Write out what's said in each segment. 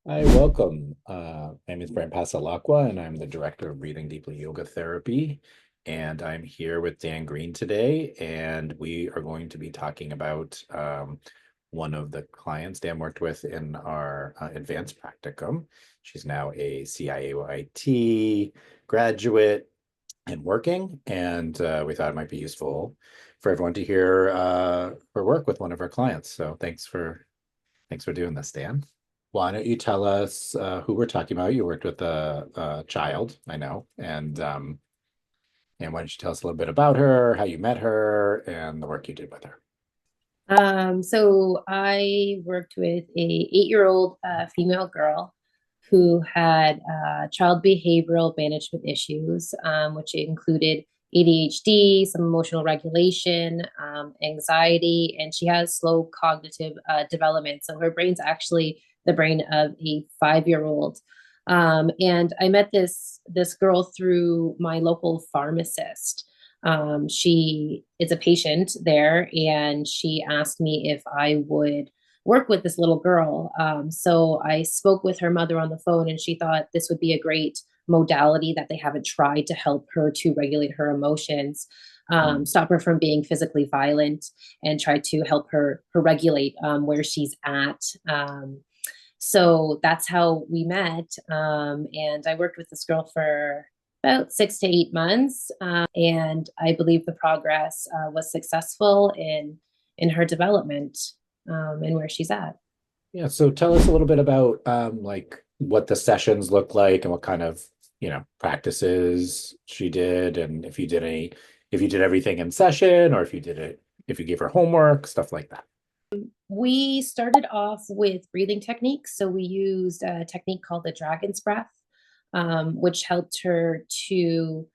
Hi, welcome. My name is Brand Passalacqua, and I'm the director of Breathing Deeply Yoga Therapy. And I'm here with Dan Greene today, and we are going to be talking about one of the clients Dan worked with in our advanced practicum. She's now a C-IAYT graduate and working, and we thought it might be useful for everyone to hear her work with one of our clients. So thanks for doing this, Dan. Why don't you tell us who we're talking about? You worked with a child, I know, and why don't you tell us a little bit about her, how you met her, and the work you did with her? So I worked with a 8-year-old female girl who had child behavioral management issues, which included ADHD, some emotional regulation, anxiety, and she has slow cognitive development. So her brain's actually the brain of a 5-year-old. And I met this girl through my local pharmacist. She is a patient there, and she asked me if I would work with this little girl. So I spoke with her mother on the phone, and she thought this would be a great modality that they haven't tried to help her to regulate her emotions, stop her from being physically violent, and try to help her regulate where she's at. So that's how we met. And I worked with this girl for about 6 to 8 months. And I believe the progress was successful in her development and where she's at. Yeah, so tell us a little bit about like what the sessions look like and what kind of, practices she did, and if you did everything in session, or if you gave her homework, stuff like that. We started off with breathing techniques. So we used a technique called the dragon's breath, which helped her to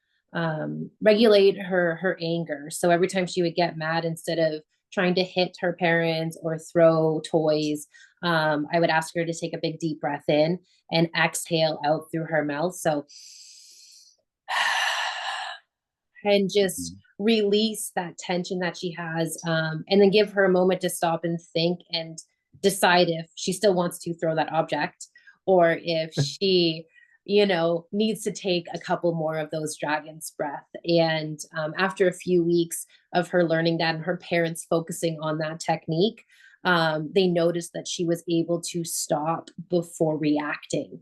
regulate her anger. So every time she would get mad, instead of trying to hit her parents or throw toys, I would ask her to take a big deep breath in and exhale out through her mouth. So and just Mhm. release that tension that she has, and then give her a moment to stop and think and decide if she still wants to throw that object, or if she needs to take a couple more of those dragon's breath. And after a few weeks of her learning that and her parents focusing on that technique, they noticed that she was able to stop before reacting,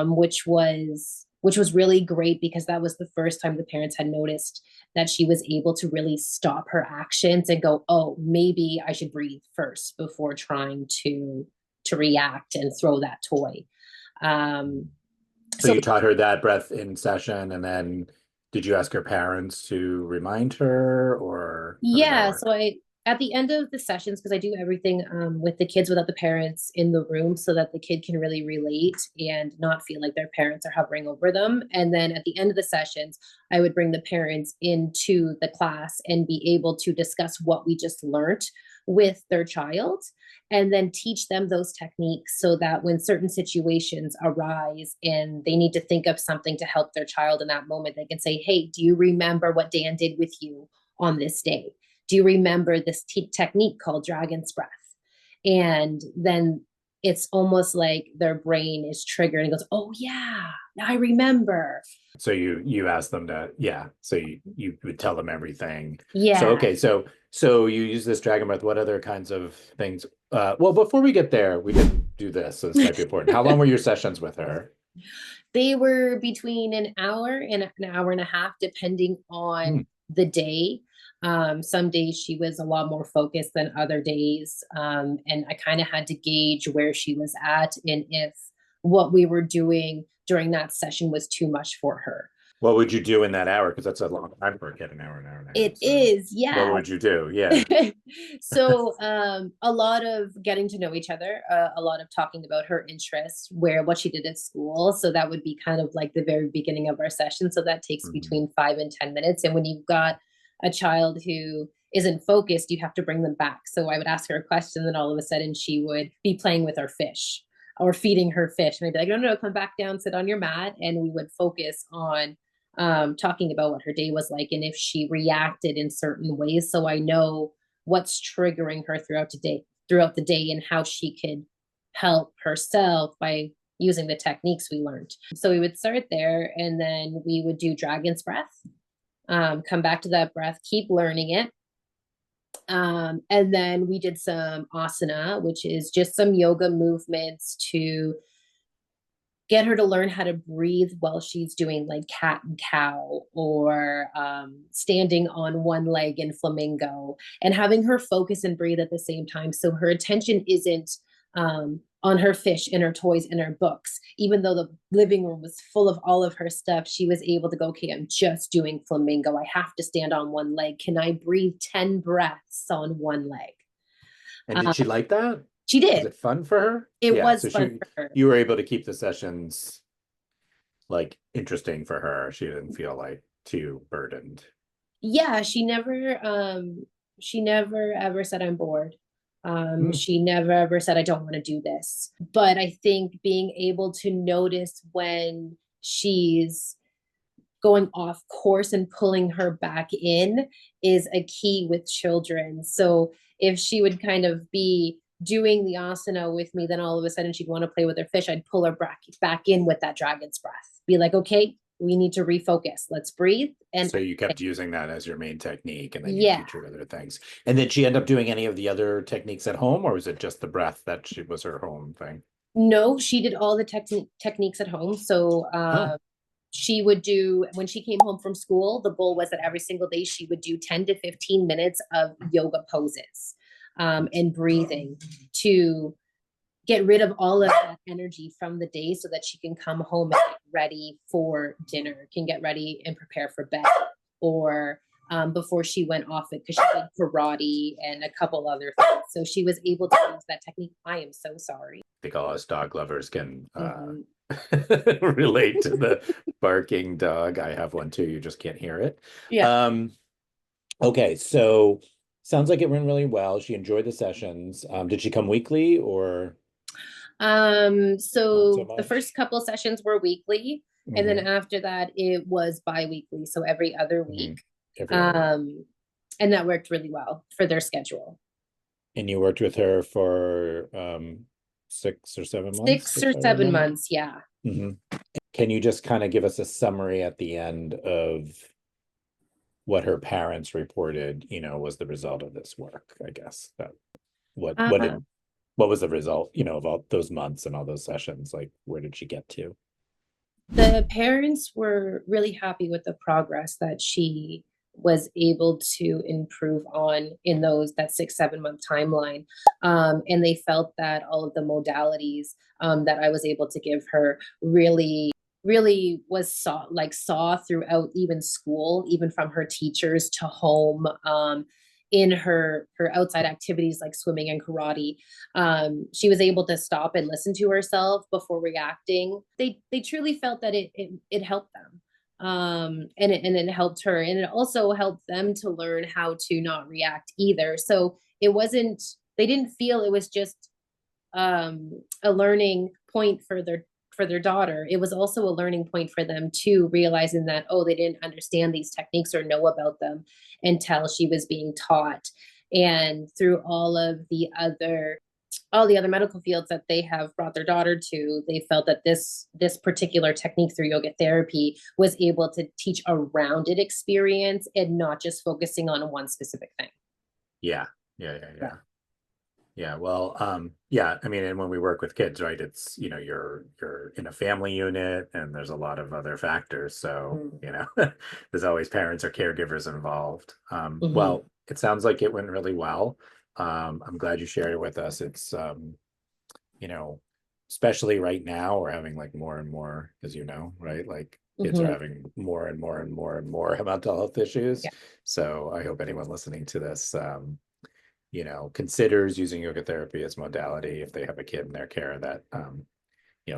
which was really great, because that was the first time the parents had noticed that she was able to really stop her actions and go, oh, maybe I should breathe first before trying to react and throw that toy. Um, So so you taught her that breath in session, and then did you ask her parents to remind her, or how did that Yeah, so work? I at the end of the sessions, because I do everything with the kids without the parents in the room, so that the kid can really relate and not feel like their parents are hovering over them. And then at the end of the sessions, I would bring the parents into the class and be able to discuss what we just learned with their child, and then teach them those techniques, so that when certain situations arise and they need to think of something to help their child in that moment, they can say, hey, do you remember what Dan did with you on this day? Do you remember this technique called dragon's breath? And then it's almost like their brain is triggered and goes, oh yeah, I remember. So you asked them to, yeah. So you would tell them everything. So Yeah. okay, so you use this dragon breath. What other kinds of things? Well, before we get there, we didn't do this, so this might be important. How long were your sessions with her? They were between an hour and an hour and a half, depending Hmm. on the day. Some days she was a lot more focused than other days. And I kind of had to gauge where she was at and if what we were doing during that session was too much for her. What would you do in that hour? Because that's a long time for a kid, an hour and a half. It So is, what yeah. would you do? Yeah. So a lot of getting to know each other, a lot of talking about her interests, what she did at school. So that would be kind of like the very beginning of our session. So that takes Mhm. between 5 and 10 minutes. And when you've got a child who isn't focused, you have to bring them back. So I would ask her a question, and all of a sudden she would be playing with our fish or feeding her fish, and I'd be like, no, no, no, come back down, sit on your mat. And we would focus on talking about what her day was like and if she reacted in certain ways. So I know what's triggering her throughout the day, and how she could help herself by using the techniques we learned. So we would start there, and then we would do dragon's breath, come back to that breath, keep learning it. And then we did some asana, which is just some yoga movements to get her to learn how to breathe while she's doing like cat and cow, or standing on one leg in flamingo, and having her focus and breathe at the same time. So her attention isn't on her fish and her toys and her books. Even though the living room was full of all of her stuff, she was able to go, okay, I'm just doing flamingo. I have to stand on one leg. Can I breathe 10 breaths on one leg? And did she like that? She Was did. it fun for her? It Yeah, was so fun for her. you were able to keep the sessions like interesting for her. She didn't feel like too burdened. Yeah, she never ever said I'm bored. She never ever said I don't want to do this. But I think being able to notice when she's going off course and pulling her back in is a key with children. So if she would kind of be doing the asana with me, then all of a sudden she'd want to play with her fish, I'd pull her back in with that dragon's breath. Be like, okay, we need to refocus. Let's breathe. And so you kept using that as your main technique, and then you yeah. teach her other things. And did she end up doing any of the other techniques at home, or was it just the breath that she was her home thing? No, she did all the techniques at home. So Oh, she would do, when she came home from school, the goal was that every single day she would do 10 to 15 minutes of yoga poses, and breathing, to get rid of all of that energy from the day, so that she can come home and get ready for dinner, can get ready and prepare for bed, or before she went off it, because she did karate and a couple other things. So she was able to use that technique. I am so sorry. I think all us dog lovers can relate to the barking dog. I have one too. You just can't hear it. Yeah. Okay, so sounds like it went really well. She enjoyed the sessions. Did she come weekly or not so So the much? first couple sessions were weekly, and then Hmm. after that it was bi-weekly, so every other Hmm. week. Every other week. Um, and that worked really well for their schedule. And you worked with her for 6 or 7 months, 6 or 7 months, yeah. hmm Can you just kind of give us a summary at the end of what her parents reported, was the result of this work, I guess. That Uh, what was the result, of all those months and all those sessions? Like, where did she get to? the parents were really happy with the progress that she was able to improve on in that 6 7 month timeline, and they felt that all of the modalities that I was able to give her really was saw throughout, even school, even from her teachers to home, in her outside activities like swimming and karate. She was able to stop and listen to herself before reacting. They truly felt that it helped them, and it helped her, and it also helped them to learn how to not react either. So it wasn't, they didn't feel it was just a learning point for their daughter. It was also a learning point for them too, realizing that, oh, they didn't understand these techniques or know about them until she was being taught. And through all the other medical fields that they have brought their daughter to, they felt that this particular technique through yoga therapy was able to teach a rounded experience and not just focusing on one specific thing. Yeah, yeah, yeah, Yeah. yeah. Yeah, well, yeah, I mean, and when we work with kids, right, it's, you're in a family unit and there's a lot of other factors. So, there's always parents or caregivers involved. Mm-hmm. Well, it sounds like it went really well. I'm glad you shared it with us. It's, you know, especially right now, we're having like more and more, as you know, right? Like kids are Mm-hmm. having more and more and more and more mental health issues. Yeah. So I hope anyone listening to this, considers using yoga therapy as modality if they have a kid in their care that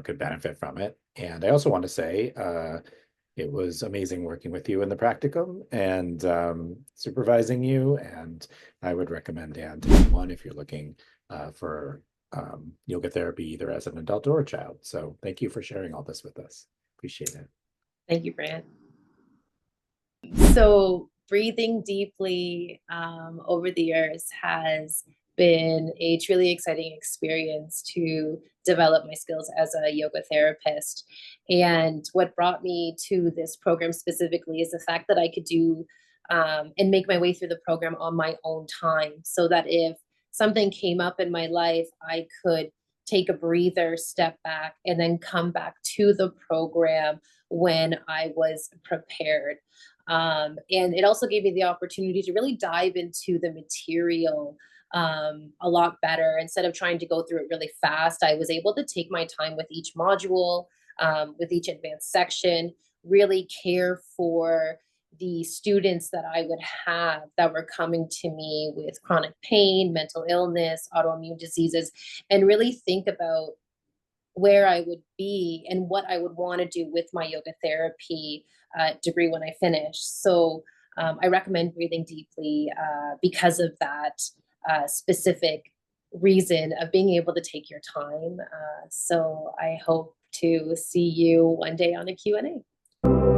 could benefit from it. And I also want to say it was amazing working with you in the practicum and supervising you. And I would recommend Dan to anyone if you're looking for yoga therapy either as an adult or a child. So thank you for sharing all this with us. Appreciate it. Thank you, Brandt. So breathing deeply over the years has been a truly exciting experience to develop my skills as a yoga therapist. And what brought me to this program specifically is the fact that I could do and make my way through the program on my own time, so that if something came up in my life, I could take a breather, step back, and then come back to the program when I was prepared. And it also gave me the opportunity to really dive into the material a lot better. Instead of trying to go through it really fast, I was able to take my time with each module, with each advanced section, really care for the students that I would have that were coming to me with chronic pain, mental illness, autoimmune diseases, and really think about where I would be and what I would want to do with my yoga therapy degree when I finish. So I recommend breathing deeply because of that specific reason of being able to take your time. So I hope to see you one day on a Q&A.